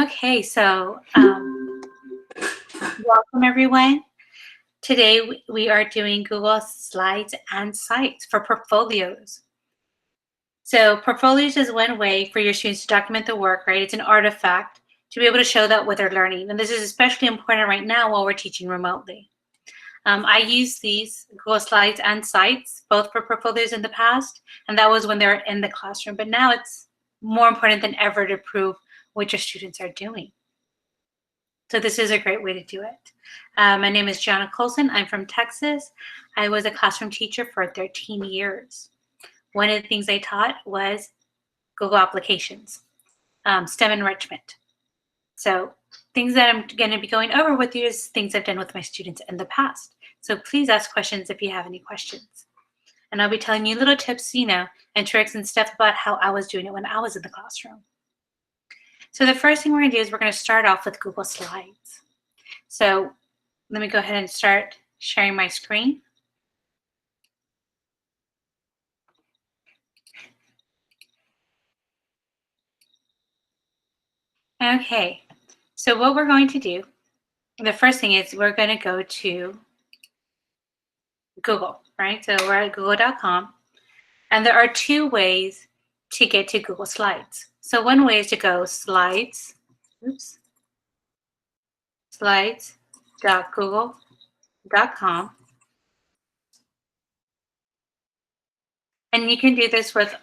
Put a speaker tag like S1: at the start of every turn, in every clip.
S1: Okay, so welcome everyone. Today we are doing Google Slides and Sites for portfolios. So portfolios is one way for your students to document the work, right? It's an artifact to be able to show that what they're learning. And this is especially important right now while we're teaching remotely. I use these Google Slides and Sites, both for portfolios in the past, and that was when they're in the classroom. But now it's more important than ever to prove what your students are doing. So this is a great way to do it. My name is Gianna Colson. I'm from Texas. I was a classroom teacher for 13 years. One of the things I taught was Google applications, STEM enrichment. So things that I'm going to be going over with you is things I've done with my students in the past. So please ask questions if you have any questions. And I'll be telling you little tips, and tricks and stuff about how I was doing it when I was in the classroom. So the first thing we're going to do is we're going to start off with Google Slides. So let me go ahead and start sharing my screen. Okay, so what we're going to do, the first thing is we're going to go to Google, right? So we're at google.com, and there are two ways to get to Google Slides. So one way is to go slides.google.com. And you can do this with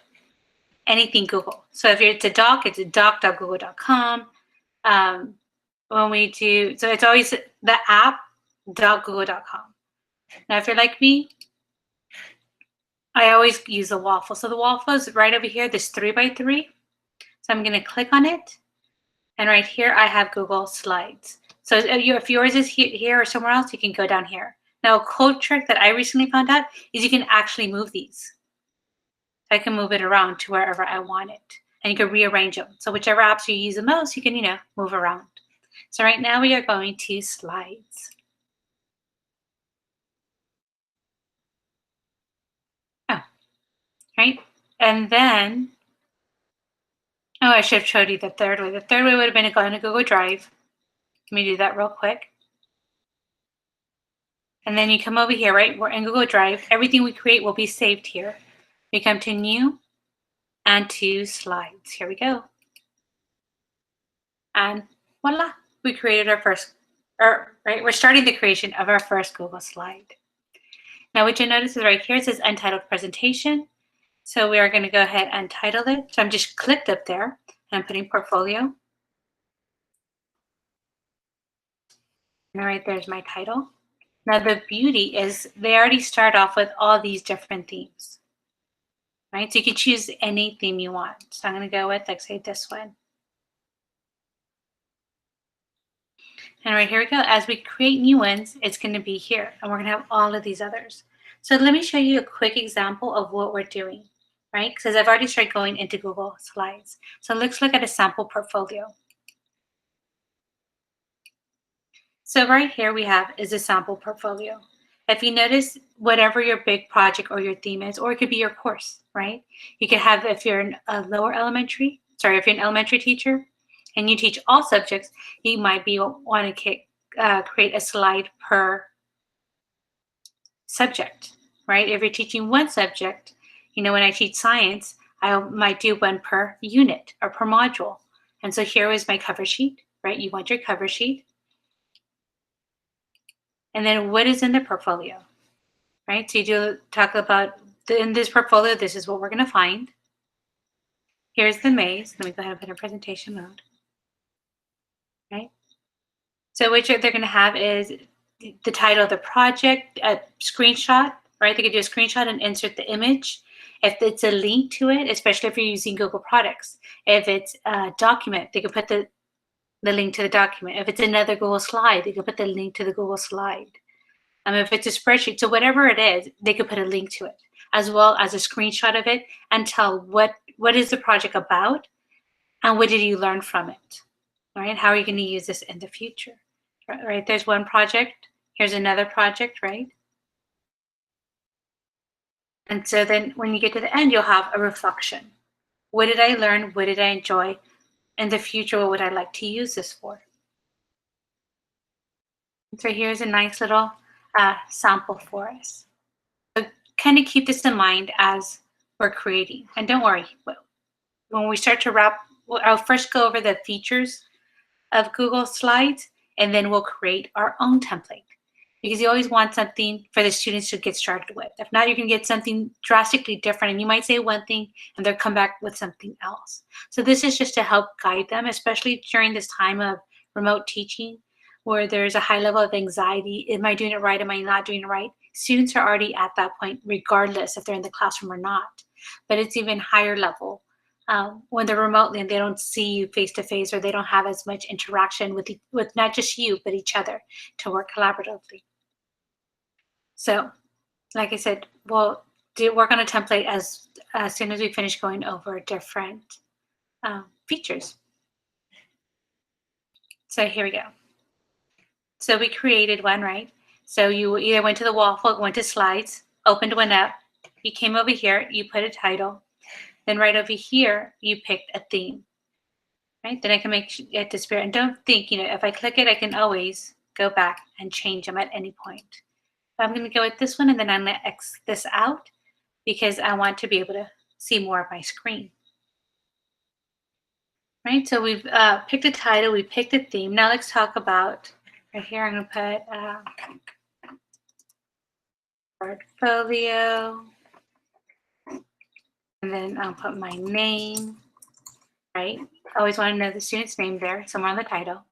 S1: anything Google. So if it's a doc, it's a doc.google.com. When we do, so it's always the app.google.com. Now, if you're like me, I always use the waffle. So the waffle is right over here, this 3x3. So I'm going to click on it. And right here, I have Google Slides. So if yours is here or somewhere else, you can go down here. Now, a cool trick that I recently found out is you can actually move these. I can move it around to wherever I want it. And you can rearrange them. So whichever apps you use the most, you can, move around. So right now we are going to Slides. Oh, right. And then, I should have showed you the third way. The third way would have been going to Google Drive. Let me do that real quick. And then you come over here, right? We're in Google Drive. Everything we create will be saved here. We come to New and to Slides. Here we go. And voila, we created our first, right? We're starting the creation of our first Google slide. Now, what you'll notice is right here, it says Untitled Presentation. So we are going to go ahead and title it. So I'm just clicked up there and I'm putting Portfolio. And right there's my title. Now, the beauty is they already start off with all these different themes, right? So you can choose any theme you want. So I'm going to go with, like, say, this one. And right here we go. As we create new ones, it's going to be here. And we're going to have all of these others. So let me show you a quick example of what we're doing, right? Because I've already started going into Google Slides. So let's look at a sample portfolio. So right here we have is a sample portfolio. If you notice, whatever your big project or your theme is, or it could be your course, right? You could have, if you're if you're an elementary teacher and you teach all subjects, you might want to create a slide per subject, right? If you're teaching one subject, when I teach science, I might do one per unit or per module. And so here is my cover sheet, right? You want your cover sheet. And then what is in the portfolio, right? So you do talk about, in this portfolio, this is what we're going to find. Here's the maze. Let me go ahead and put in presentation mode, right? So what they're going to have is the title of the project, a screenshot, right? They could do a screenshot and insert the image. If it's a link to it, especially if you're using Google products. If it's a document, they could put the link to the document. If it's another Google slide, they could put the link to the Google slide. If it's a spreadsheet, so whatever it is, they could put a link to it, as well as a screenshot of it, and tell what is the project about, and what did you learn from it, right? How are you going to use this in the future, right? There's one project. Here's another project, right? And so then when you get to the end, you'll have a reflection. What did I learn? What did I enjoy? in the future, what would I like to use this for? So here's a nice little sample for us. So kind of keep this in mind as we're creating. And don't worry, when we start to wrap, I'll first go over the features of Google Slides, and then we'll create our own template. Because you always want something for the students to get started with. If not, you can get something drastically different, and you might say one thing and they'll come back with something else. So this is just to help guide them, especially during this time of remote teaching, where there's a high level of anxiety. Am I doing it right? Am I not doing it right? Students are already at that point, regardless if they're in the classroom or not. But it's even higher level when they're remotely and they don't see you face to face, or they don't have as much interaction with not just you, but each other to work collaboratively. So, like I said, we'll work on a template as soon as we finish going over different features. So here we go. So we created one, right? So you either went to the waffle, went to slides, opened one up, you came over here, you put a title, then right over here, you picked a theme, right? Then I can make it disappear. And don't think, if I click it, I can always go back and change them at any point. I'm going to go with this one, and then I'm going to X this out because I want to be able to see more of my screen. Right, so we've picked a title, we picked a theme. Now let's talk about, right here, I'm going to put portfolio, and then I'll put my name, right? I always want to know the student's name there, somewhere on the title.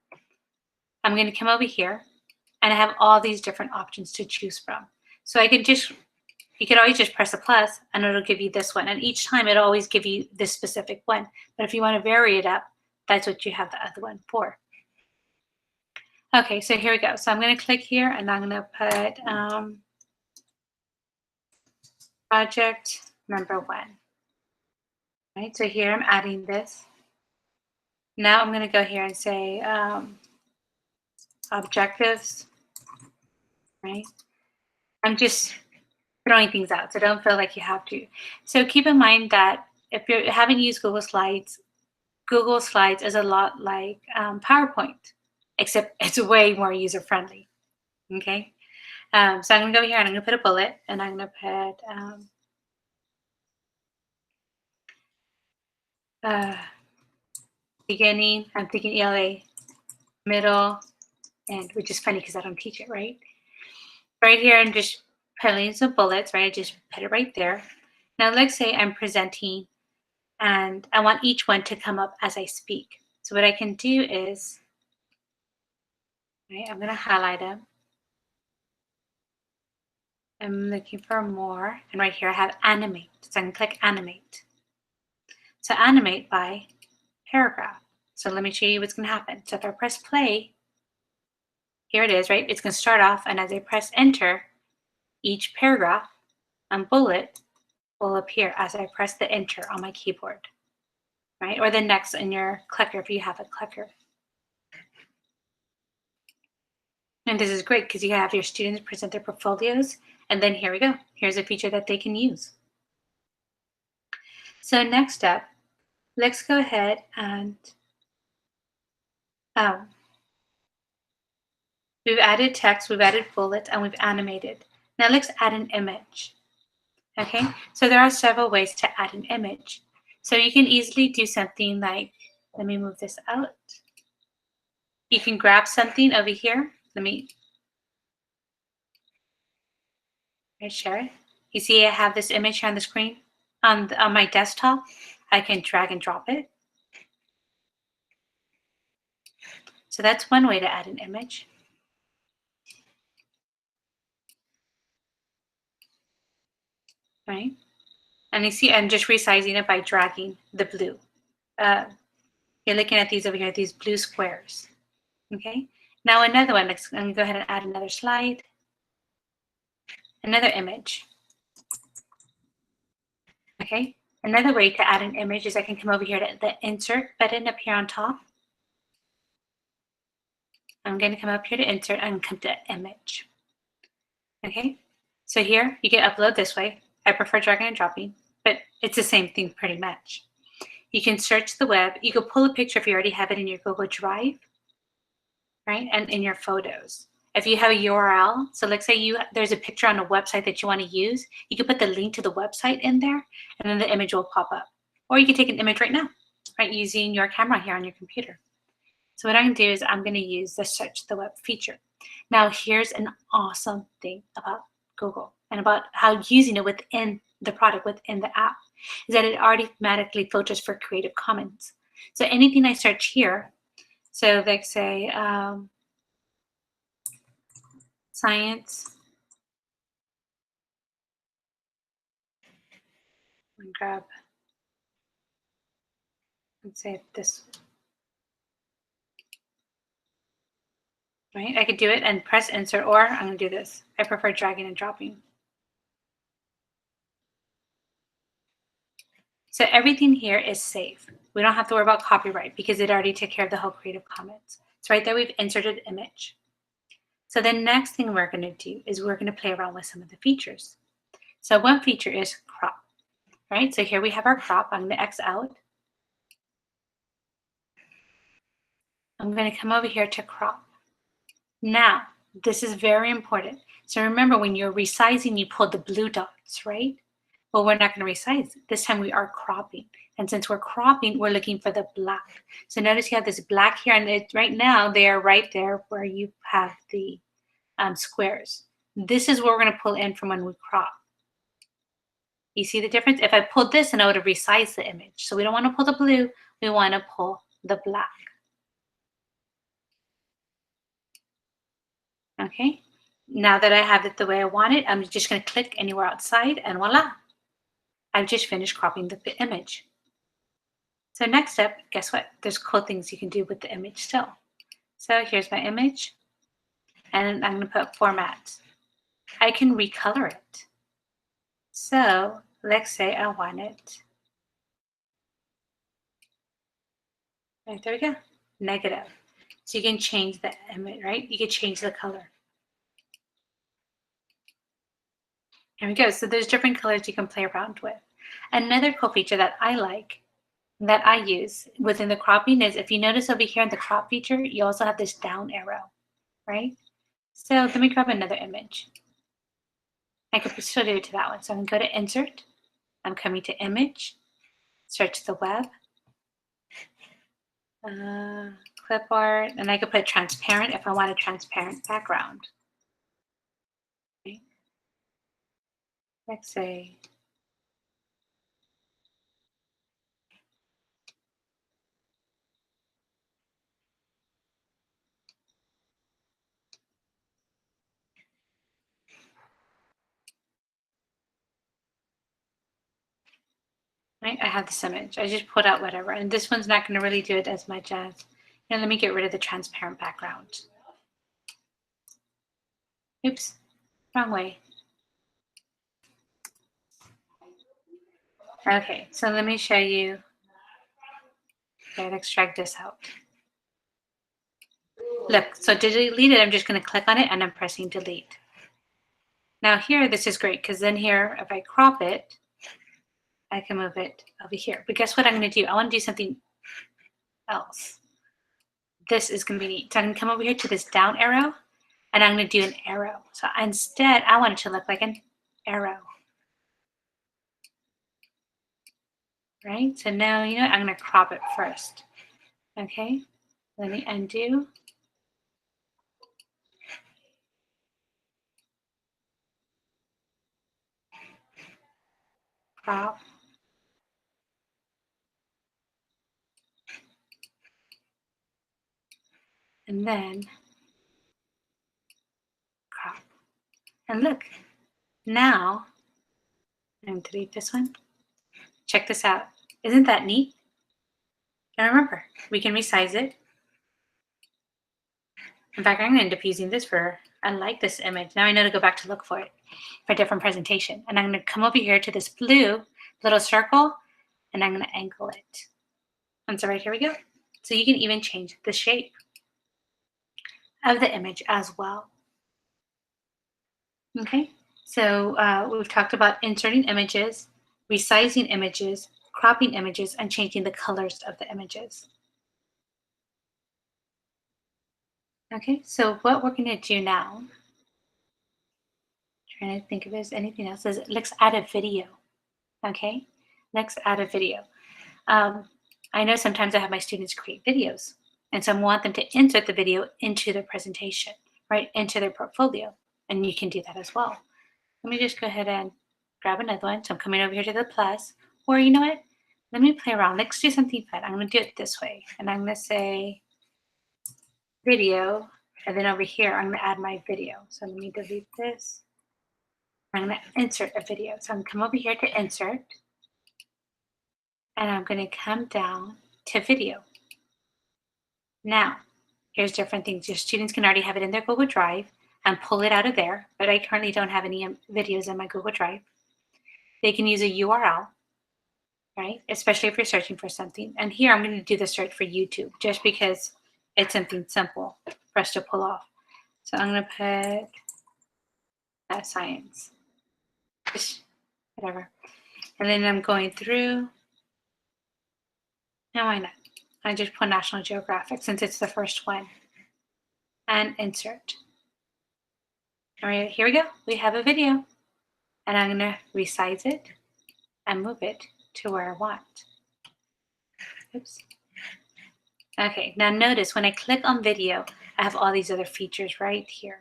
S1: I'm going to come over here, and I have all these different options to choose from. So I can you could always just press a plus and it'll give you this one. And each time it'll always give you this specific one. But if you want to vary it up, that's what you have the other one for. Okay, so here we go. So I'm going to click here and I'm going to put project number 1. Right, so here I'm adding this. Now I'm going to go here and say objectives, right? I'm just throwing things out, so don't feel like you have to. So keep in mind that if you haven't used Google Slides is a lot like PowerPoint, except it's way more user-friendly, okay? So I'm going to go here and I'm going to put a bullet, and I'm going to put beginning, I'm thinking ELA, middle, and which is funny because I don't teach it, right? Right here, I'm just putting some bullets, right? I just put it right there. Now let's say I'm presenting and I want each one to come up as I speak. So what I can do is, right, I'm going to highlight them. I'm looking for more, and right here I have animate. So I can click animate. So animate by paragraph. So let me show you what's going to happen. So if I press play, here it is, right? It's going to start off, and as I press enter, each paragraph and bullet will appear as I press the enter on my keyboard, right? Or the next in your clicker if you have a clicker. And this is great because you have your students present their portfolios, and then here we go. Here's a feature that they can use. So next up, let's go ahead and we've added text, we've added bullets, and we've animated. Now let's add an image. Okay, so there are several ways to add an image. So you can easily do something like, let me move this out. You can grab something over here. Let me share it. You see I have this image here on the screen. On my desktop, I can drag and drop it. So that's one way to add an image. Right? And you see I'm just resizing it by dragging the blue. You're looking at these over here, these blue squares. Okay? Now another one, I'm going to go ahead and add another slide. Another image. Okay? Another way to add an image is I can come over here to the insert button up here on top. I'm going to come up here to insert and come to image. Okay? So here you can upload this way. I prefer dragging and dropping, but it's the same thing pretty much. You can search the web. You can pull a picture if you already have it in your Google Drive, right? And in your photos. If you have a URL, so let's say there's a picture on a website that you want to use, you can put the link to the website in there, and then the image will pop up. Or you can take an image right now, right, using your camera here on your computer. So what I'm going to do is I'm going to use the search the web feature. Now here's an awesome thing about Google and about how using it within the product, within the app, is that it automatically filters for Creative Commons. So anything I search here, so like say science, and grab, let's say this, right? I could do it and press insert, or I'm going to do this. I prefer dragging and dropping. So everything here is safe. We don't have to worry about copyright because it already took care of the whole Creative Commons. So right there, we've inserted image. So the next thing we're going to do is we're going to play around with some of the features. So one feature is crop, right? So here we have our crop. I'm going to X out. I'm going to come over here to crop. Now, this is very important. So remember, when you're resizing, you pull the blue dots, right? Well, we're not going to resize. This time we are cropping. And since we're cropping, we're looking for the black. So notice you have this black here, and right now they are right there where you have the squares. This is what we're going to pull in from when we crop. You see the difference? If I pulled this, then I would have resized the image. So we don't want to pull the blue. We want to pull the black. Okay. Now that I have it the way I want it, I'm just going to click anywhere outside, and voila. I've just finished cropping the image. So next up, guess what? There's cool things you can do with the image still. So here's my image, and I'm going to put format. I can recolor it. So let's say I want it. Right, there we go. Negative. So you can change the image, right? You can change the color. There we go. So there's different colors you can play around with. Another cool feature that I like, that I use within the cropping, is if you notice over here in the crop feature, you also have this down arrow, right? So let me grab another image. I could still do it to that one. So I'm going to go to insert. I'm coming to image, search the web, clip art, and I could put transparent if I want a transparent background. Okay. Let's say right, I have this image. I just put out whatever, and this one's not going to really do it as much as. And let me get rid of the transparent background. Oops, wrong way. Okay, so let me show you. Okay, let's extract this out. Look, so to delete it, I'm just going to click on it and I'm pressing delete. Now here, this is great because then here, if I crop it, I can move it over here. But guess what I'm going to do? I want to do something else. This is going to be neat. So I'm going to come over here to this down arrow, and I'm going to do an arrow. So instead, I want it to look like an arrow. Right? So now, you know, I'm going to crop it first. Okay? Let me undo. Crop. And then crop. And look, now I'm going to delete this one. Check this out. Isn't that neat? And remember, we can resize it. In fact, I'm going to end up using this for, I like this image. Now I know to go back to look for it for a different presentation. And I'm going to come over here to this blue little circle, and I'm going to angle it. And so right here we go. So you can even change the shape of the image as well. Okay, so we've talked about inserting images, resizing images, cropping images and changing the colors of the images. Okay, so what we're going to do now, trying to think if there's anything else, is let's add a video. Okay, let's add a video. I know sometimes I have my students create videos, and so I want them to insert the video into their presentation, right, into their portfolio, and you can do that as well. Let me just go ahead and grab another one. So I'm coming over here to the plus, or you know what? Let me play around. Let's do something fun. I'm going to do it this way, and I'm going to say video, and then over here, I'm going to add my video. So let me delete this. I'm going to insert a video. So I'm going to come over here to insert, and I'm going to come down to video. Now, here's different things. Your students can already have it in their Google Drive and pull it out of there, but I currently don't have any videos in my Google Drive. They can use a URL, right? Especially if you're searching for something. And here I'm going to do the search for YouTube just because it's something simple for us to pull off. So I'm going to put science, whatever. And then I'm going through. Now why not? I just put National Geographic since it's the first one. And insert. All right, here we go. We have a video. And I'm going to resize it and move it to where I want. Oops. Okay, now notice when I click on video, I have all these other features right here.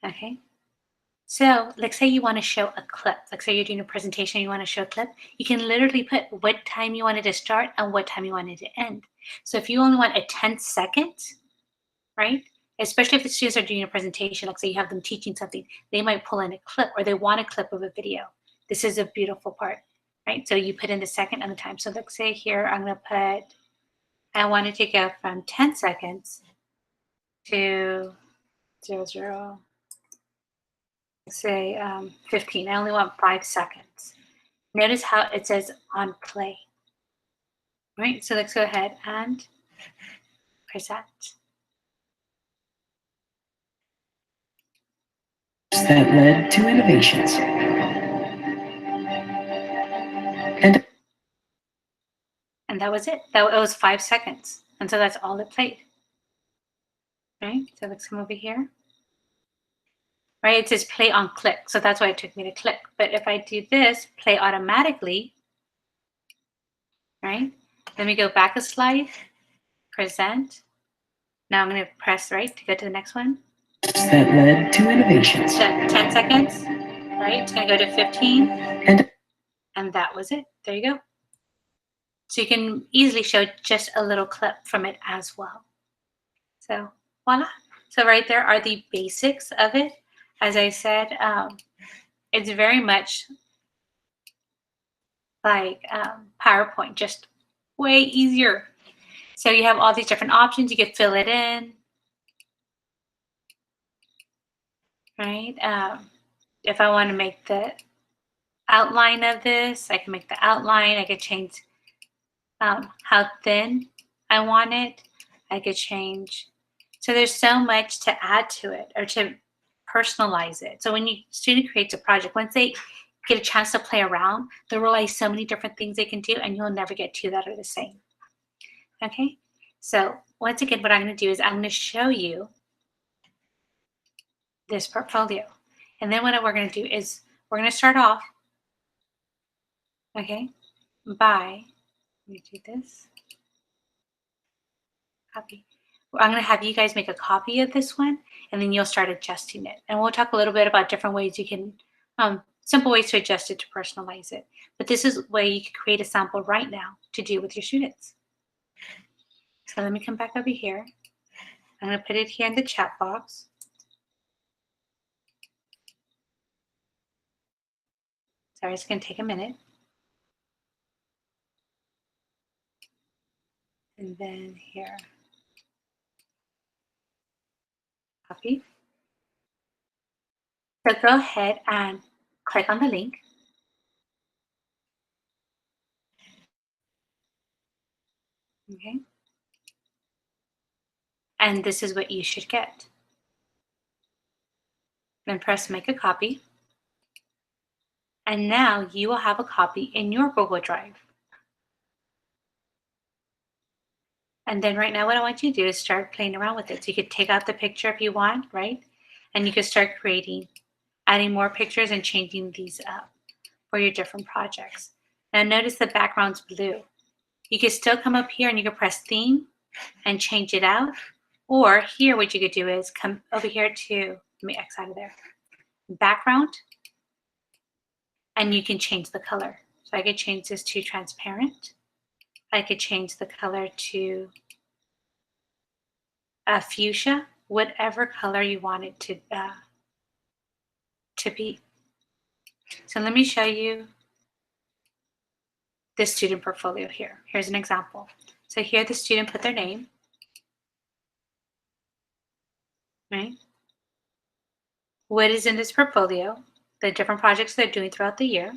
S1: Okay, so let's say you want to show a clip. Let's say you're doing a presentation, you want to show a clip. You can literally put what time you wanted to start and what time you wanted to end. So if you only want a 10-second, right? Especially if the students are doing a presentation, like say you have them teaching something, they might pull in a clip or they want a clip of a video. This is a beautiful part, right? So you put in the second and the time. So let's say here, I'm going to put, I want it to go from 10 seconds to 0, say 15. I only want 5 seconds. Notice how it says on play, right? So let's go ahead and present.
S2: That led to innovations.
S1: And that was it. That it was 5 seconds. And so that's all it played. Right? So let's come over here. Right? It says play on click. So that's why it took me to click. But if I do this, play automatically, right? Let me go back a slide, present. Now I'm going to press right to go to the next one.
S2: That led to innovations.
S1: So 10 seconds, right? It's going to go to 15. And that was it. There you go. So you can easily show just a little clip from it as well. So voila. So right there are the basics of it. As I said, it's very much like PowerPoint, just way easier. So you have all these different options. You can fill it in, right? If I want to make the outline of this, I can make the outline. I could change how thin I want it. I could change. So there's so much to add to it or to personalize it. So when your student creates a project, once they get a chance to play around, they'll realize so many different things they can do, and you'll never get two that are the same. Okay, so once again, what I'm going to do is I'm going to show you this portfolio. And then what we're going to do is we're going to start off, okay, by, let me do this, copy. I'm going to have you guys make a copy of this one, and then you'll start adjusting it. And we'll talk a little bit about different ways you can, simple ways to adjust it to personalize it. But this is where you can create a sample right now to do with your students. So let me come back over here. I'm going to put it here in the chat box. Sorry, it's going to take a minute. And then here, copy. So go ahead and click on the link. Okay. And this is what you should get. Then press make a copy. And now you will have a copy in your Google Drive. And then right now what I want you to do is start playing around with it. So you could take out the picture if you want, right? And you could start creating, adding more pictures and changing these up for your different projects. Now notice the background's blue. You could still come up here and you can press theme and change it out. Or here what you could do is come over here to, let me X out of there, background, and you can change the color. So I could change this to transparent. I could change the color to fuchsia, whatever color you want it to be. So let me show you the student portfolio here. Here's an example. So here the student put their name, right? What is in this portfolio, the different projects they're doing throughout the year.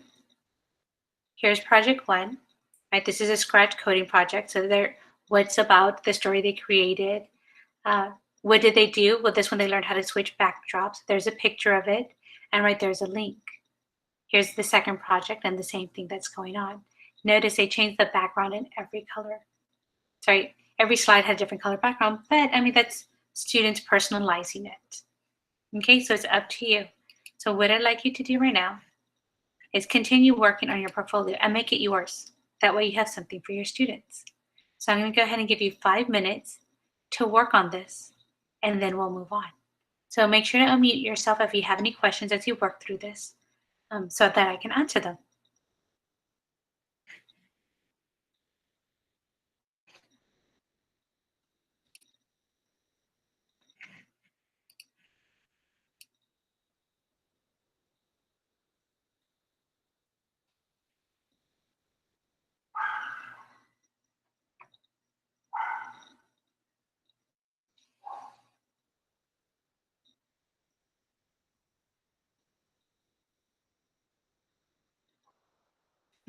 S1: Here's project one, right? This is a scratch coding project. So they're what's about the story they created. What did they do? Well, this one they learned how to switch backdrops. There's a picture of it, and right there's a link. Here's the second project and the same thing that's going on. Notice they changed the background in every color. Sorry, every slide had a different color background, but I mean, that's students personalizing it. Okay, so it's up to you. So what I'd like you to do right now is continue working on your portfolio and make it yours. That way you have something for your students. So I'm gonna go ahead and give you 5 minutes to work on this, and then we'll move on. So make sure to unmute yourself if you have any questions as you work through this, so that I can answer them.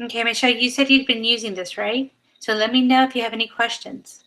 S1: Okay, Michelle, you said you'd been using this, right? So let me know if you have any questions.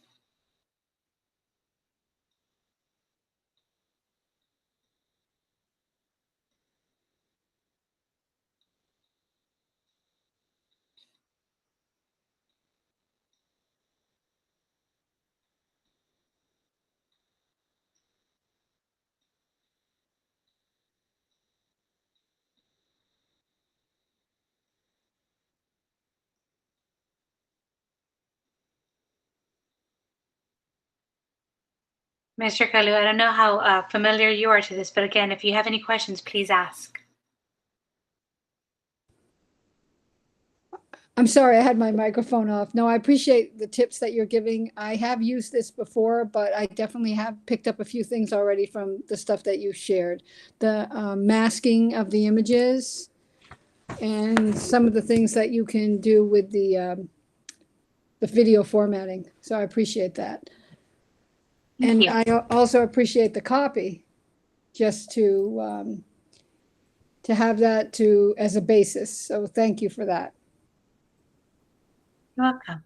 S1: Mr. Kalu, I don't know how familiar you are to this, but again, if you have any questions, please ask.
S3: I'm sorry, I had my microphone off. No, I appreciate the tips that you're giving. I have used this before, but I definitely have picked up a few things already from the stuff that you shared. The masking of the images and some of the things that you can do with the video formatting. So I appreciate that.
S1: Thank
S3: And
S1: you.
S3: I also appreciate the copy, just to have that as a basis. So thank you for that.
S1: You're welcome.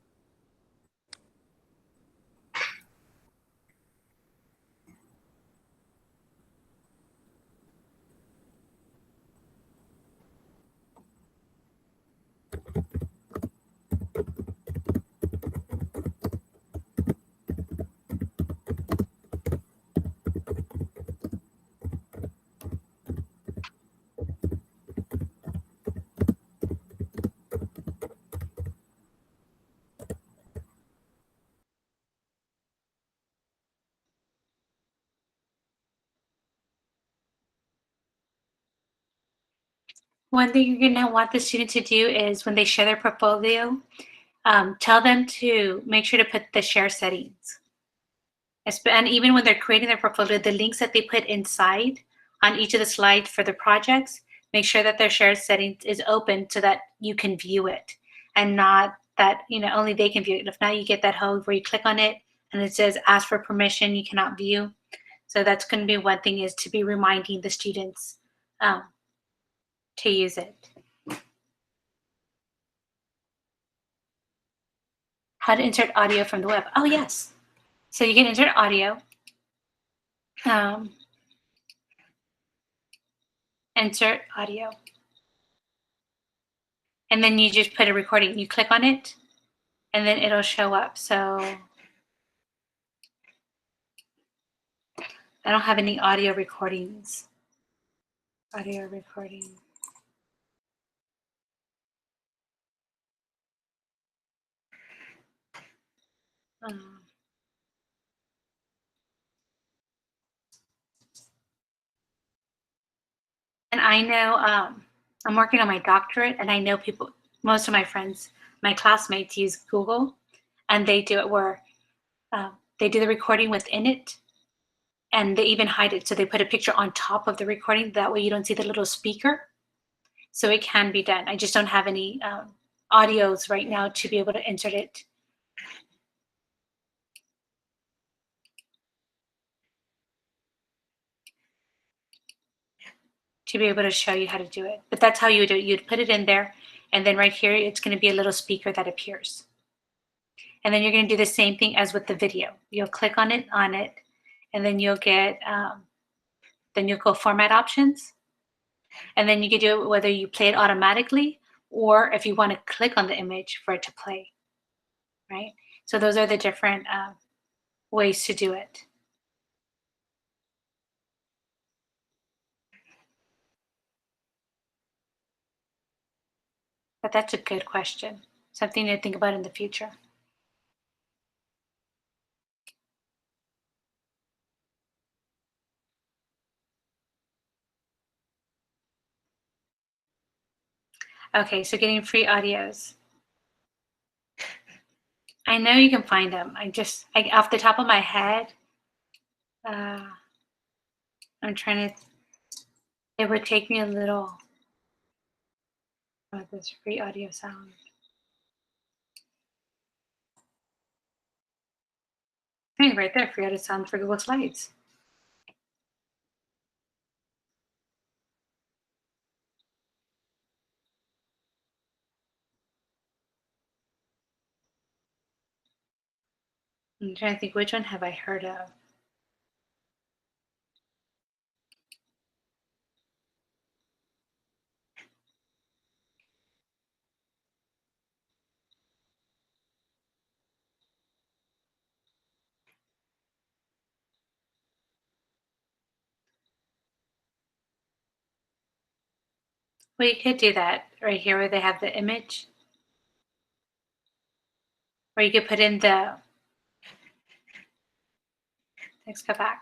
S1: One thing you're going to want the student to do is when they share their portfolio, tell them to make sure to put the share settings. And even when they're creating their portfolio, the links that they put inside on each of the slides for the projects, make sure that their share settings is open so that you can view it, and not that only they can view it. If not, you get that hole where you click on it and it says ask for permission, you cannot view. So that's going to be one thing, is to be reminding the students to use it. How to insert audio from the web. Oh, yes. So you can insert audio. Insert audio. And then you just put a recording. You click on it, and then it'll show up. So I don't have any audio recordings. Audio recording. And I know I'm working on my doctorate, and I know people, most of my friends, my classmates use Google, and they do it where they do the recording within it, and they even hide it. So they put a picture on top of the recording. That way you don't see the little speaker. So it can be done. I just don't have any audios right now to be able to insert it. To be able to show you how to do it. But that's how you would do it. You'd put it in there, and then right here, it's going to be a little speaker that appears. And then you're going to do the same thing as with the video. You'll click on it, and then you'll get, then you'll go format options. And then you can do it whether you play it automatically or if you want to click on the image for it to play, right? So those are the different ways to do it. But that's a good question. Something to think about in the future. Okay, so getting free audios. I know you can find them. Off the top of my head, I'm trying to, it would take me a little, this free audio sound. Hey, right there, free audio sound for Google Slides. I'm trying to think, which one have I heard of? Well, you could do that right here where they have the image. Or you could put in the, let's go back.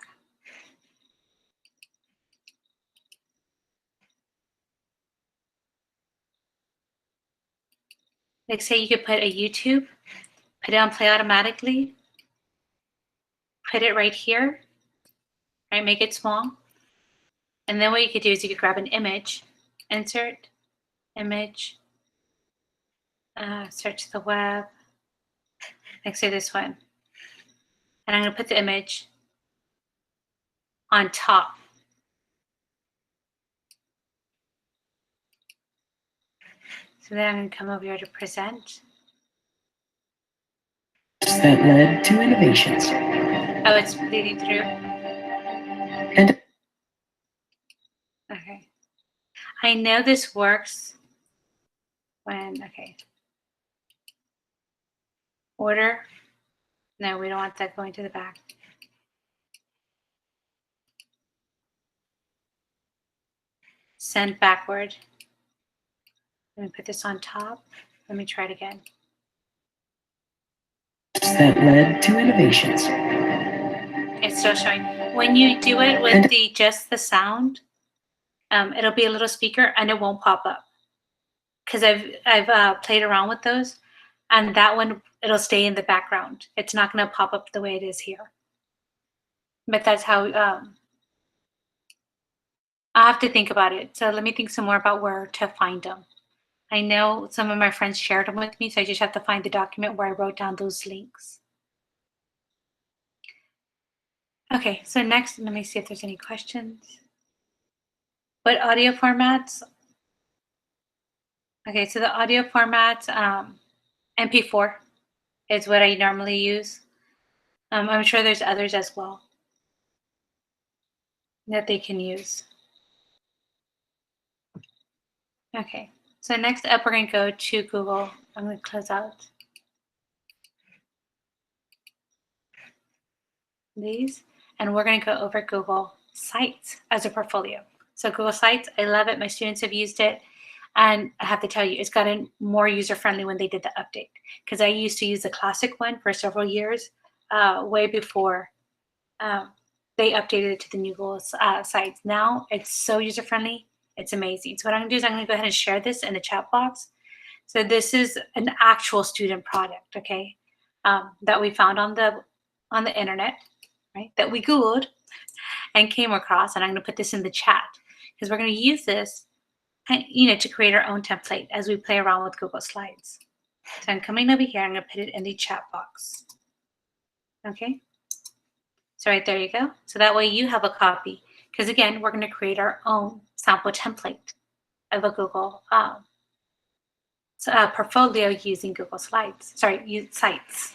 S1: Like say you could put a YouTube, put it on play automatically, put it right here, right? Make it small. And then what you could do is you could grab an image, insert, image, search the web, like say this one. And I'm gonna put the image on top. So then I'm gonna come over here to present.
S2: That led to innovations.
S1: Oh, it's bleeding through.
S2: And
S1: Okay. I know this works when, okay. Order. No, we don't want that going to the back. Send backward. Let me put this on top. Let me try it again.
S2: that led to innovations.
S1: It's still showing. When you do it with just the sound, it'll be a little speaker and it won't pop up. Because I've played around with those, and that one it'll stay in the background. It's not going to pop up the way it is here. But that's how I have to think about it. So let me think some more about where to find them. I know some of my friends shared them with me, so I just have to find the document where I wrote down those links. Okay, so next, let me see if there's any questions. What audio formats? Okay, so the audio formats, MP4 is what I normally use. I'm sure there's others as well that they can use. Okay, So next up, we're going to go to Google. I'm going to close out these, and we're going to go over Google Sites as a portfolio. So Google Sites, I love it. My students have used it. And I have to tell you, it's gotten more user-friendly when they did the update. Because I used to use the classic one for several years, way before they updated it to the new Google Sites. Now it's so user-friendly. It's amazing. So what I'm going to do is I'm going to go ahead and share this in the chat box. So this is an actual student product, okay, that we found on the internet, right? That we Googled and came across, and I'm going to put this in the chat because we're going to use this, to create our own template as we play around with Google Slides. So I'm coming over here. I'm going to put it in the chat box. Okay. So right there you go. So that way you have a copy. Because again, we're going to create our own sample template of a Google portfolio using Google Slides. Sorry, Sites.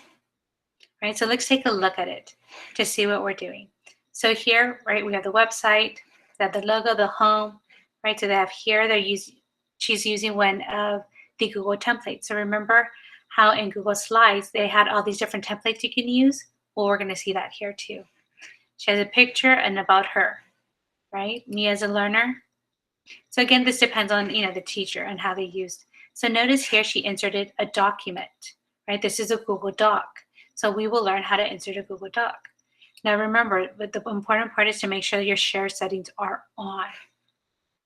S1: Right. So let's take a look at it to see what we're doing. So here, right, we have the website, we have the logo, the home, right? So they have here, she's using one of the Google templates. So remember how in Google Slides, they had all these different templates you can use? Well, we're going to see that here too. She has a picture and about her, right? Me as a learner. So again, this depends on, the teacher and how they used. So notice here, she inserted a document, right? This is a Google Doc. So we will learn how to insert a Google Doc. Now remember, but the important part is to make sure your share settings are on.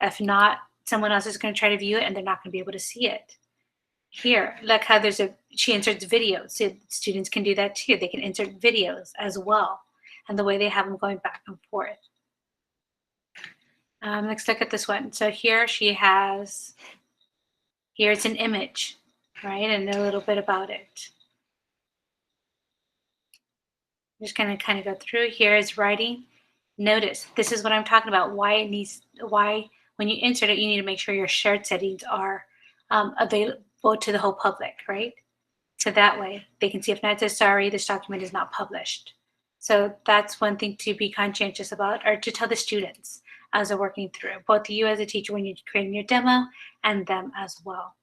S1: If not, someone else is going to try to view it and they're not going to be able to see it. Here, look how she inserts videos. So students can do that too. They can insert videos as well. And the way they have them going back and forth. Let's look at this one. So here here's an image, right? And a little bit about it. I'm just going to kind of go through. Here is writing. Notice, this is what I'm talking about. Why when you insert it, you need to make sure your shared settings are available to the whole public, right? So that way they can see if not, says, sorry, this document is not published. So that's one thing to be conscientious about, or to tell the students as they're working through, both you as a teacher when you're creating your demo and them as well.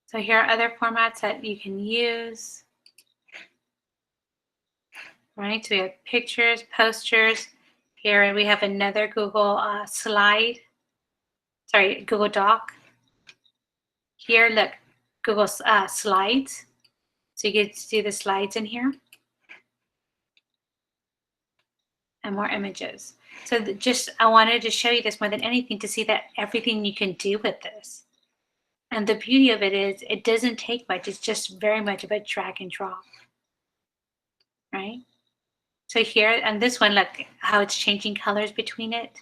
S1: So here are other formats that you can use. Right, so we have pictures, posters. Here we have another Google Google Doc. Here, look, Google Slides. So you get to see the slides in here. And more images. So I wanted to show you this more than anything to see that everything you can do with this. And the beauty of it is it doesn't take much. It's just very much of a drag and drop. Right? So here, and this one, look how it's changing colors between it.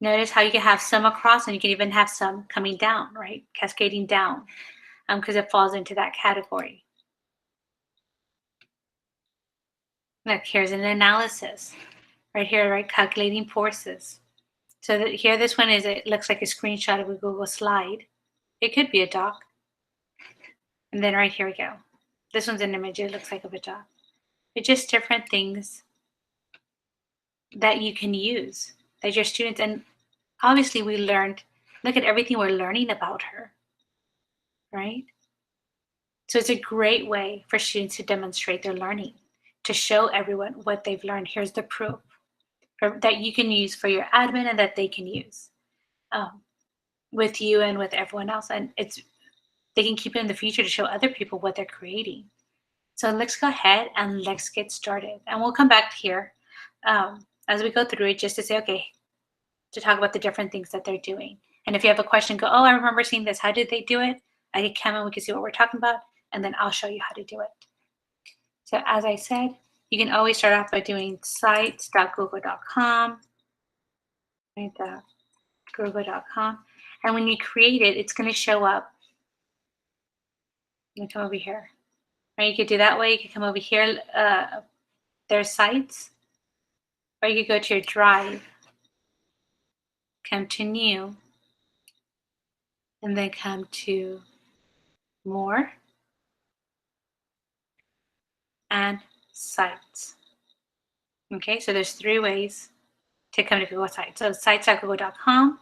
S1: Notice how you can have some across and you can even have some coming down, right? Cascading down, because it falls into that category. Look, here's an analysis. Right here, right, calculating forces. So here, this one it looks like a screenshot of a Google slide. It could be a doc. And then right here we go. This one's an image. It looks like of a doc. It's just different things that you can use that your students, and obviously we learned, look at everything we're learning about her, right? So it's a great way for students to demonstrate their learning, to show everyone what they've learned. Here's the proof that you can use for your admin and that they can use with you and with everyone else. And they can keep it in the future to show other people what they're creating. So let's go ahead and let's get started. And we'll come back here as we go through it just to say, okay, to talk about the different things that they're doing. And if you have a question, go, oh, I remember seeing this. How did they do it? I can come and we can see what we're talking about. And then I'll show you how to do it. So as I said, you can always start off by doing sites.google.com, right, google.com. And when you create it, it's going to show up. Let me come over here. Right, you could do that way. You could come over here. There's sites. Or you could go to your drive, come to new, and then come to more and sites. Okay, so there's 3 ways to come to Google Sites. So sites.google.com,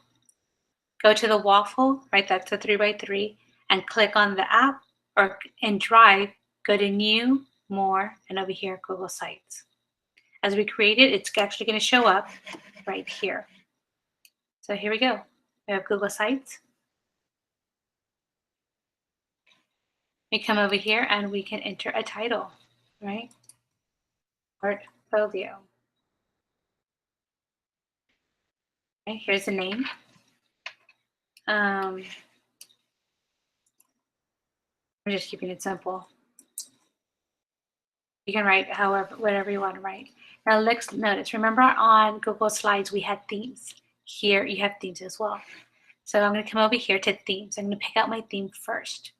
S1: go to the waffle, right? That's the 3x3, and click on the app, or in Drive, go to New, More, and over here, Google Sites. As we create it, it's actually going to show up right here. So here we go. We have Google Sites. We come over here and we can enter a title, right? Portfolio. Okay, here's the name. I'm just keeping it simple. You can write however, whatever you want to write. Now let's notice, remember on Google Slides, we had themes. Here you have themes as well. So I'm going to come over here to themes. I'm going to pick out my theme first,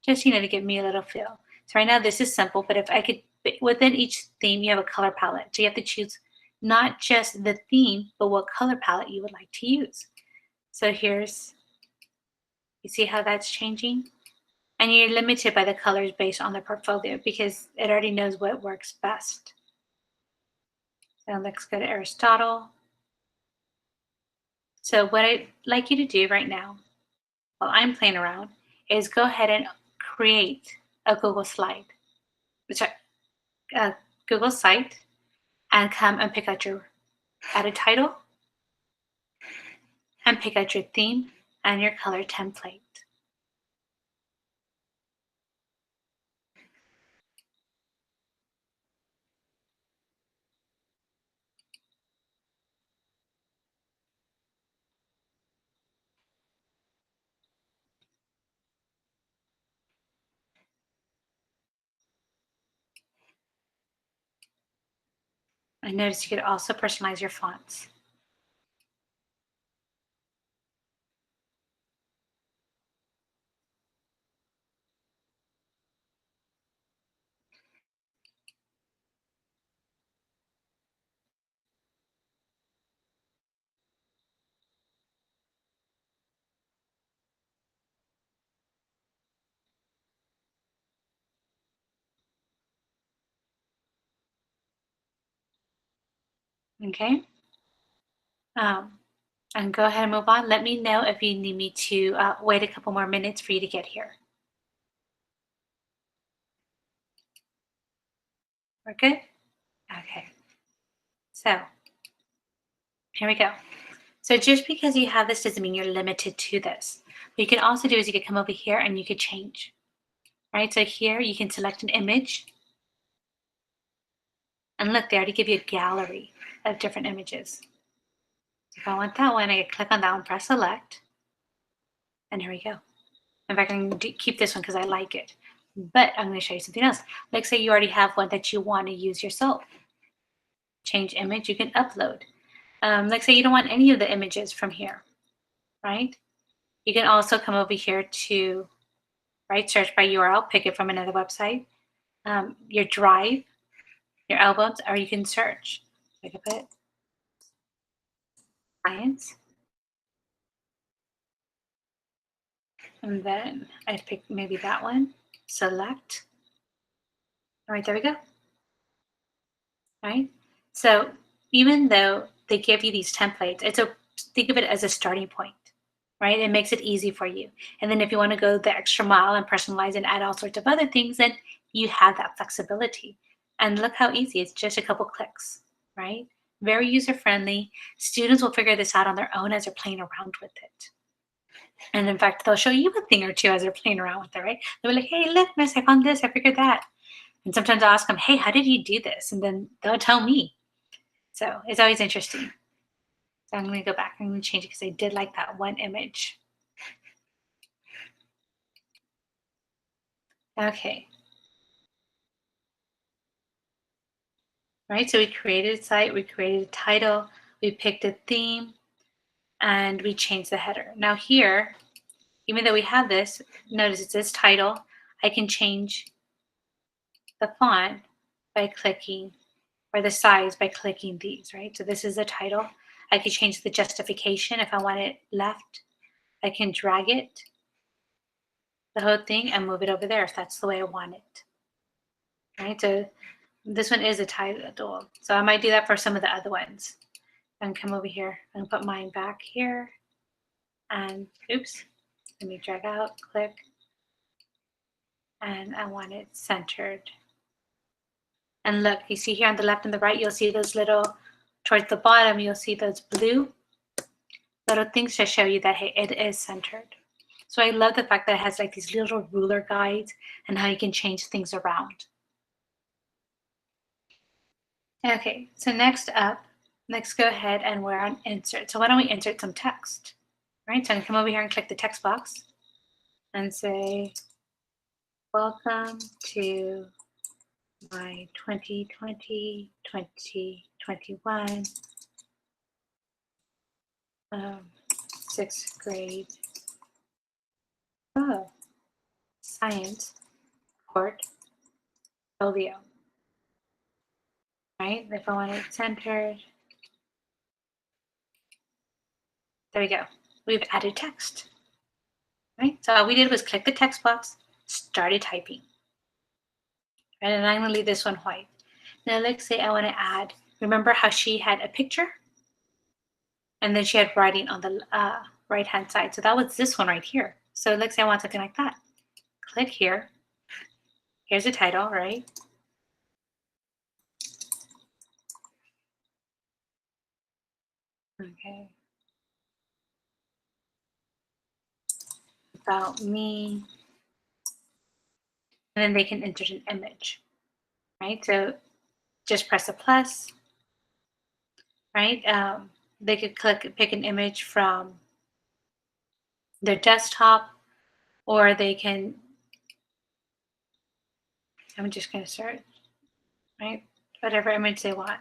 S1: just, to give me a little feel. So right now this is simple, but if I could, within each theme, you have a color palette. So you have to choose not just the theme, but what color palette you would like to use. So here's, you see how that's changing? And you're limited by the colors based on the portfolio because it already knows what works best. So let's go to Aristotle. So what I'd like you to do right now, while I'm playing around, is go ahead and create a Google slide, a Google site, and come and pick out add a title, and pick out your theme and your color template. And notice you could also personalize your fonts. Okay? And go ahead and move on. Let me know if you need me to wait a couple more minutes for you to get here. We're good? Okay. So here we go. So just because you have this doesn't mean you're limited to this. What you can also do is you could come over here and you could change. Right? So here you can select an image. And look, they already give you a gallery of different images. If I want that one, I can click on that one, press select. And here we go. In fact, I can keep this one because I like it. But I'm going to show you something else. Like say you already have one that you want to use yourself. Change image, you can upload. Like say you don't want any of the images from here, right? You can also come over here to, right, search by URL, pick it from another website, your drive, your albums, or you can search. I could put science. And then I'd pick maybe that one, select. All right, there we go. All right. So even though they give you these templates, think of it as a starting point, right? It makes it easy for you. And then if you want to go the extra mile and personalize and add all sorts of other things, then you have that flexibility. And look how easy, it's just a couple clicks, right? Very user-friendly. Students will figure this out on their own as they're playing around with it. And in fact, they'll show you a thing or two as they're playing around with it, right? They'll be like, hey, look, miss, I found this, I figured that. And sometimes I'll ask them, hey, how did you do this? And then they'll tell me. So it's always interesting. So I'm going to go back. I'm going to change it because I did like that one image. Okay. Right, so we created a site, we created a title, we picked a theme, and we changed the header. Now here, even though we have this, notice it says title. I can change the font by clicking, or the size by clicking these, right? So this is the title. I can change the justification if I want it left. I can drag it, the whole thing, and move it over there if that's the way I want it. Right, so this one is a title. So I might do that for some of the other ones. And come over here and put mine back here. And oops, let me drag out, click, and I want it centered. And look, you see here on the left and the right, you'll see those little, towards the bottom, you'll see those blue little things to show you that, hey, it is centered. So I love the fact that it has like these little ruler guides and how you can change things around. Okay, so next up, let's go ahead and we're on insert. So why don't we insert some text, right? So I'm gonna come over here and click the text box and say, welcome to my 2020-2021 sixth grade science portfolio. Right? If I want it centered, there we go. We've added text. Right? So all we did was click the text box, started typing. Right? And I'm going to leave this one white. Now let's say I want to add, remember how she had a picture? And then she had writing on the right-hand side. So that was this one right here. So let's say I want something like that. Click here. Here's the title, right? Okay. About me. And then they can insert an image, right? So just press a plus, right? They could pick an image from their desktop, or they can, I'm just going to search, right? Whatever image they want.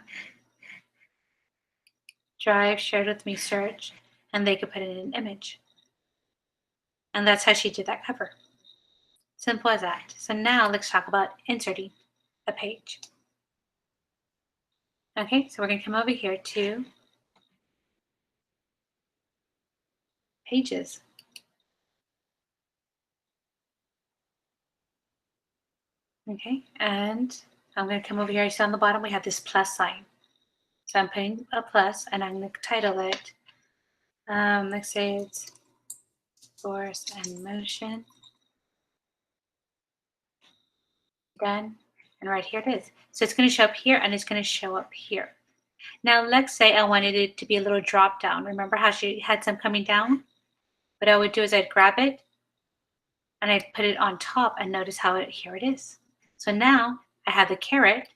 S1: Drive, shared with me, search, and they could put in an image. And that's how she did that cover. Simple as that. So now let's talk about inserting a page. Okay, so we're going to come over here to pages. Okay, and I'm going to come over here. You see on the bottom we have this plus sign. So I'm putting a plus, and I'm going to title it, let's say it's Force and Motion. Done. And right here it is. So it's going to show up here, and it's going to show up here. Now let's say I wanted it to be a little drop down. Remember how she had some coming down? What I would do is I'd grab it, and I'd put it on top, and notice how here it is. So now I have the caret.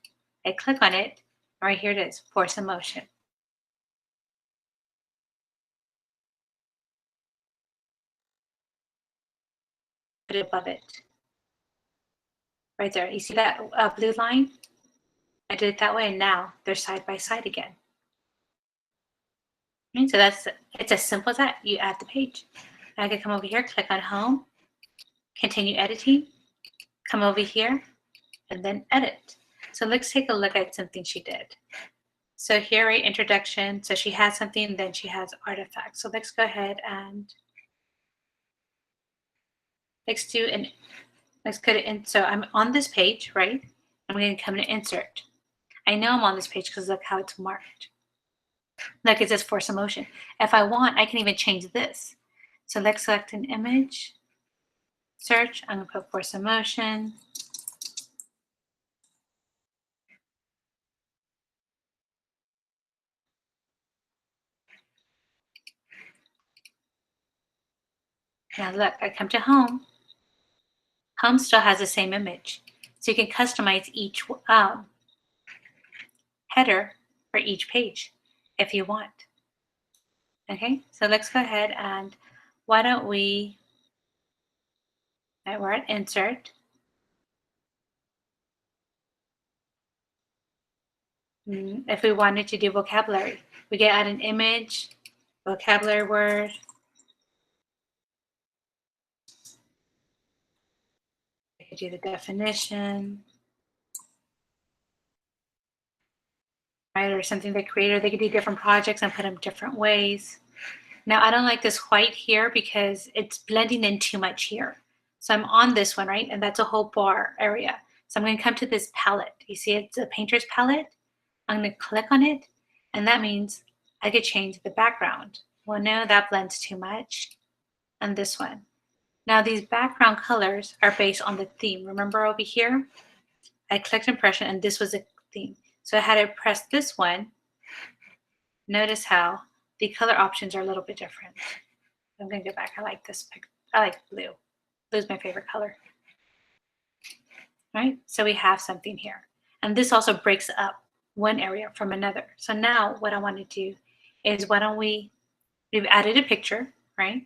S1: I click on it. Right here it is, Force and Motion. Put it above it. Right there. You see that blue line? I did it that way, and now they're side by side again. And so it's as simple as that. You add the page. I can come over here, click on Home, continue editing, come over here, and then edit. So let's take a look at something she did. So here, right, introduction. So she has something, then she has artifacts. So let's go ahead and let's put it in. So I'm on this page, right? I'm going to come to insert. I know I'm on this page because look how it's marked. Look, it says Force and Motion. If I want, I can even change this. So let's select an image, search. I'm going to put Force and Motion. Now look, I come to Home. Home still has the same image. So you can customize each header for each page if you want. Okay, so let's go ahead and why don't we, right, we're at Insert. If we wanted to do vocabulary, we can add an image, vocabulary word. We could do the definition. Right, or something they created, or they could do different projects and put them different ways. Now, I don't like this white here because it's blending in too much here. So I'm on this one, right? And that's a whole bar area. So I'm going to come to this palette. You see it's a painter's palette. I'm going to click on it. And that means I could change the background. Well, no, that blends too much. and this one. Now these background colors are based on the theme. Remember over here, I clicked impression and this was a theme. So I had to press this one. Notice how the color options are a little bit different. I'm gonna go back. I like this. I like blue. Blue is my favorite color. Right? So we have something here. And this also breaks up one area from another. So now what I want to do is why don't we've added a picture, right?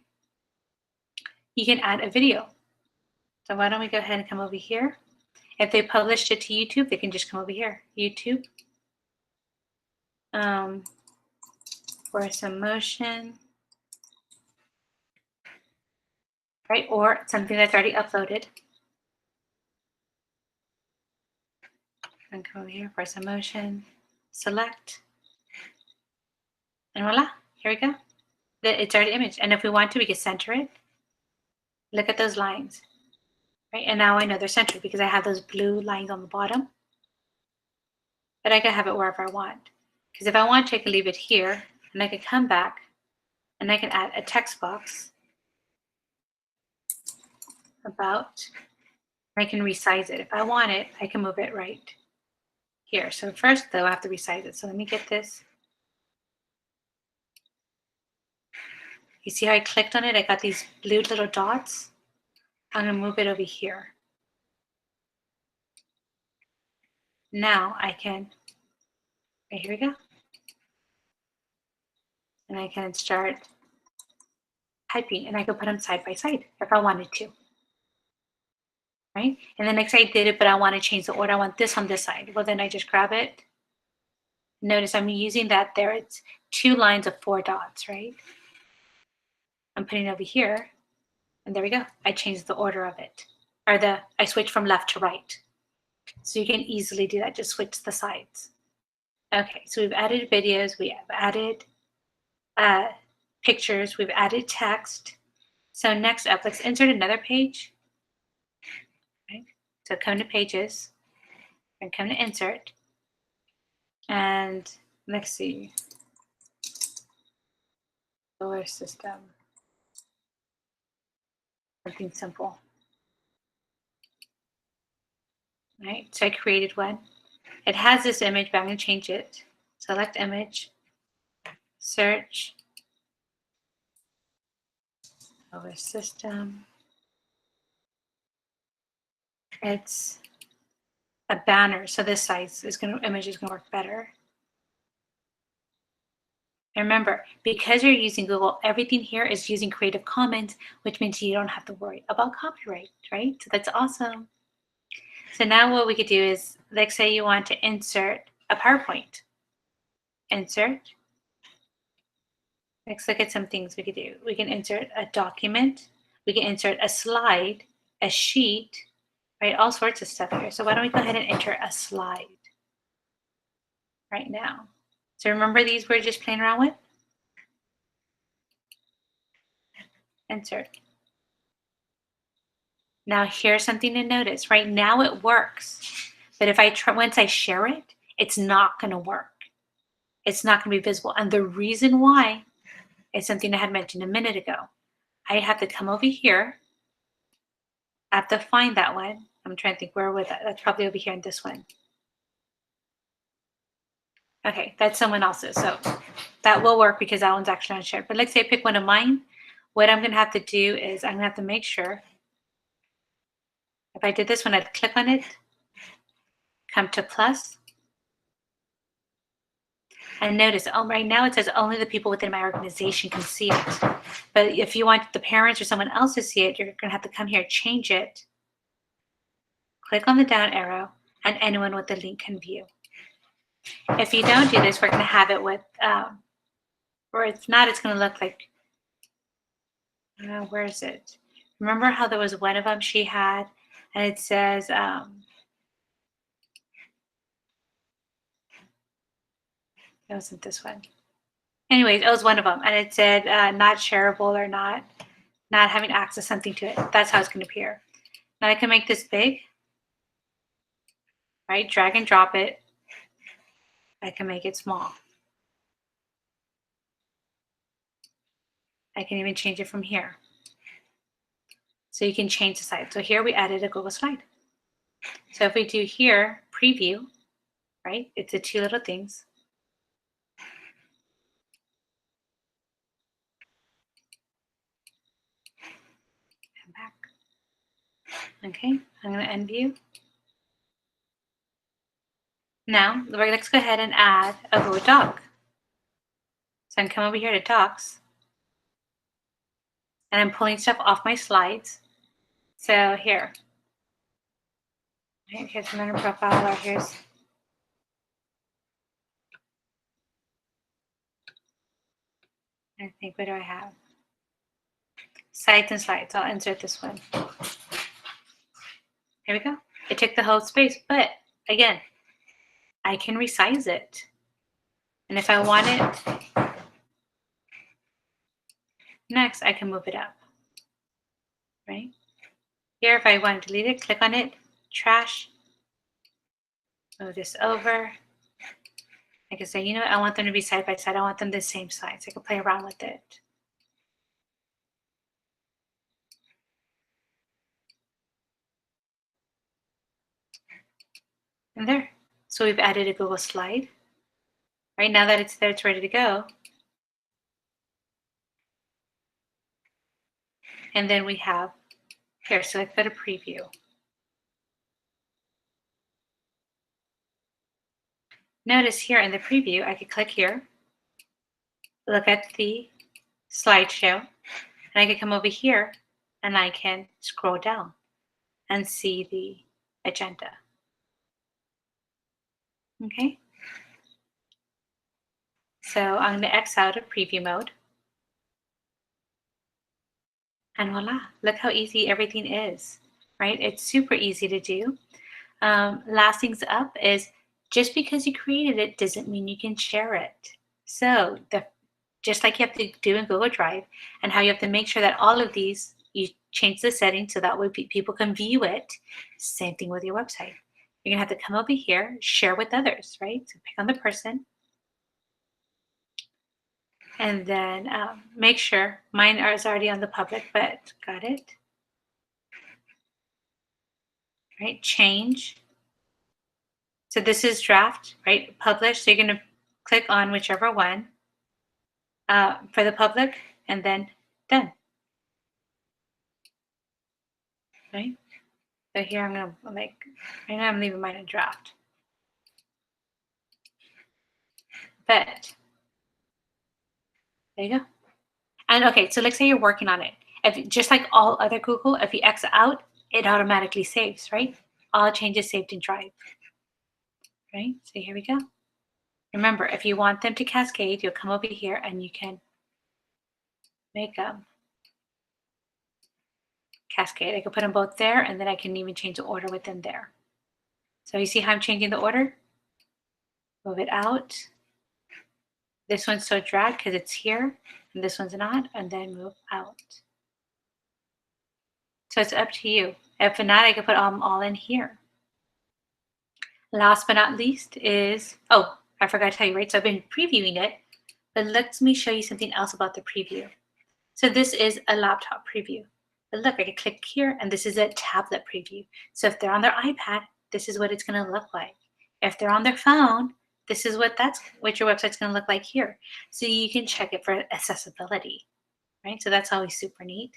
S1: You can add a video. So why don't we go ahead and come over here? If they published it to YouTube, they can just come over here, YouTube. For some motion, right? Or something that's already uploaded. And come over here for some motion, select, and voila, here we go. It's already imaged. And if we want to, we can center it. Look at those lines, right? And now I know they're centered because I have those blue lines on the bottom. But I can have it wherever I want. Because if I want to, I can leave it here, and I can come back, and I can add a text box about. I can resize it. If I want it, I can move it right here. So first, though, I have to resize it. So let me get this. You see how I clicked on it? I got these blue little dots. I'm going to move it over here. Now I can, right, here we go. And I can start typing, and I can put them side by side if I wanted to. Right? And the next I did it, but I want to change the order. I want this on this side. Well, then I just grab it. Notice I'm using that there. It's 2 lines of 4 dots, right? I'm putting it over here, and there we go. I changed the order of it, or I switched from left to right. So you can easily do that. Just switch the sides. Okay, so we've added videos. We have added pictures. We've added text. So next up, let's insert another page. Okay. So come to pages and come to insert. And let's see. Solar system. Something simple. All right, so I created one. It has this image, but I'm going to change it. Select image, search, solar system. It's a banner, so this size is image is going to work better. And remember, because you're using Google, everything here is using Creative Commons, which means you don't have to worry about copyright, right? So that's awesome. So now what we could do is, like, say you want to insert a PowerPoint. Insert. Let's look at some things we could do. We can insert a document. We can insert a slide, a sheet, right? All sorts of stuff here. So why don't we go ahead and enter a slide right now? So remember these we're just playing around with? Insert. Now here's something to notice. Right now it works, but if once I share it, it's not going to work. It's not going to be visible. And the reason why is something I had mentioned a minute ago. I have to come over here. I have to find that one. I'm trying to think where was that. That's probably over here in this one. Okay, that's someone else's. So that will work because that one's actually unshared. But let's say I pick one of mine. What I'm going to have to do is I'm going to have to make sure. If I did this one, I'd click on it, come to plus, and notice, right now it says only the people within my organization can see it. But if you want the parents or someone else to see it, you're going to have to come here, change it, click on the down arrow, and anyone with the link can view. If you don't do this, we're going to have it with, or if not, it's going to look like, where is it? Remember how there was one of them she had, and it says, it wasn't this one. Anyways, it was one of them, and it said not shareable or not having access something to it. That's how it's going to appear. Now I can make this big, right? Drag and drop it. I can make it small. I can even change it from here. So you can change the slide. So here we added a Google slide. So if we do here, preview, right? It's the two little things. And back. Okay, I'm going to end view. Now, let's go ahead and add a Google Doc. So I'm come over here to Docs. And I'm pulling stuff off my slides. So here. Here's another profile, or here's I think, what do I have? Sites and slides. I'll insert this one. Here we go. It took the whole space, but again, I can resize it. And if I want it next, I can move it up, right? Here, if I want to delete it, click on it, trash, move this over. I can say, you know what, I want them to be side by side. I want them the same size. I can play around with it. And there. So we've added a Google slide. Right now that it's there, it's ready to go. And then we have here, so let's go to preview. Notice here in the preview, I could click here, look at the slideshow, and I could come over here and I can scroll down and see the agenda. Okay. So I'm going to X out of preview mode. And voila, look how easy everything is, right? It's super easy to do. Last things up is just because you created it doesn't mean you can share it. So just like you have to do in Google Drive, and how you have to make sure that all of these, you change the settings so that way people can view it. Same thing with your website. You're gonna have to come over here, share with others, right? So pick on the person. And then make sure, mine is already on the public, but got it. Right, change. So this is draft, right? Publish. So you're gonna click on whichever one for the public, and then done. Right? So here I'm gonna right now I'm leaving mine in draft. But there you go. And okay, so let's say you're working on it. If just like all other Google, if you X out, it automatically saves, right? All changes saved in Drive. Right? So here we go. Remember, if you want them to cascade, you'll come over here and you can make them cascade. I can put them both there, and then I can even change the order within there. So you see how I'm changing the order? Move it out. This one's so drag because it's here, and this one's not, and then move out. So it's up to you. If not, I can put them all in here. Last but not least is, oh, I forgot to tell you, right? So I've been previewing it, but let me show you something else about the preview. So this is a laptop preview. But look, I can click here, and this is a tablet preview. So if they're on their iPad, this is what it's going to look like. If they're on their phone, this is what your website's going to look like here. So you can check it for accessibility, right? So that's always super neat.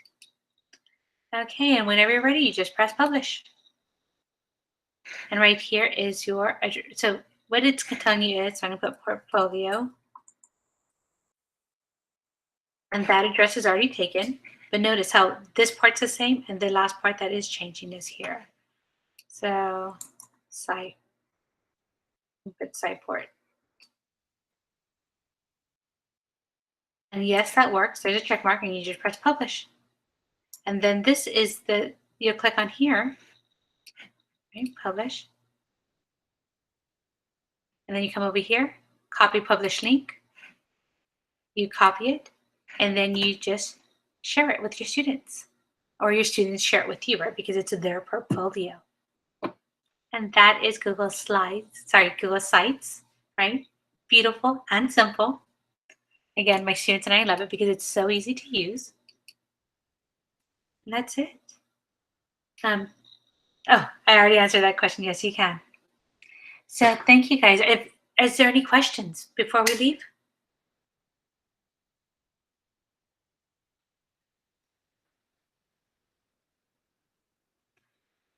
S1: Okay, and whenever you're ready, you just press publish. And right here is your address. So what it's telling you is, so I'm going to put portfolio. And that address is already taken. But notice how this part's the same, and the last part that is changing is here. So site, put site port. And yes, that works. There's a check mark, and you just press publish. And then this is you'll click on here, right, publish. And then you come over here, copy publish link. You copy it, and then you just share it with your students. Or your students share it with you, right? Because it's their portfolio. And that is Google Sites, right? Beautiful and simple. Again, my students and I love it because it's so easy to use. And that's it. Oh, I already answered that question. Yes, you can. So thank you guys. Is there any questions before we leave?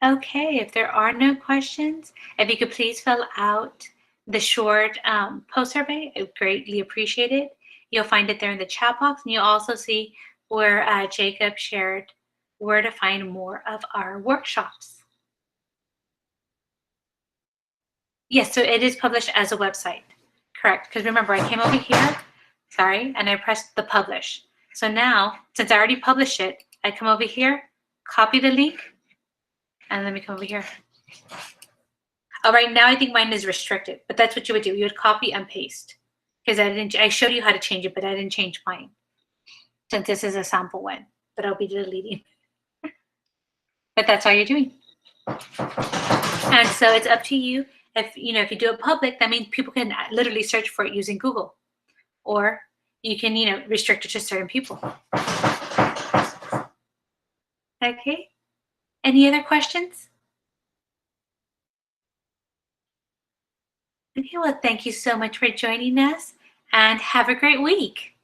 S1: Okay, if there are no questions, if you could please fill out the short post survey, I would greatly appreciate it. You'll find it there in the chat box, and you'll also see where Jacob shared where to find more of our workshops. Yes, so it is published as a website, correct? Because remember, I came over here, sorry, and I pressed the publish. So now, since I already published it, I come over here, copy the link, and let me come over here. All right, now I think mine is restricted, but that's what you would do. You would copy and paste, because I showed you how to change it, but I didn't change mine since this is a sample one, but I'll be deleting. But that's all you're doing. And so it's up to you. If you do it public, that means people can literally search for it using Google, or you can restrict it to certain people. Okay. Any other questions? Okay, well, thank you so much for joining us, and have a great week.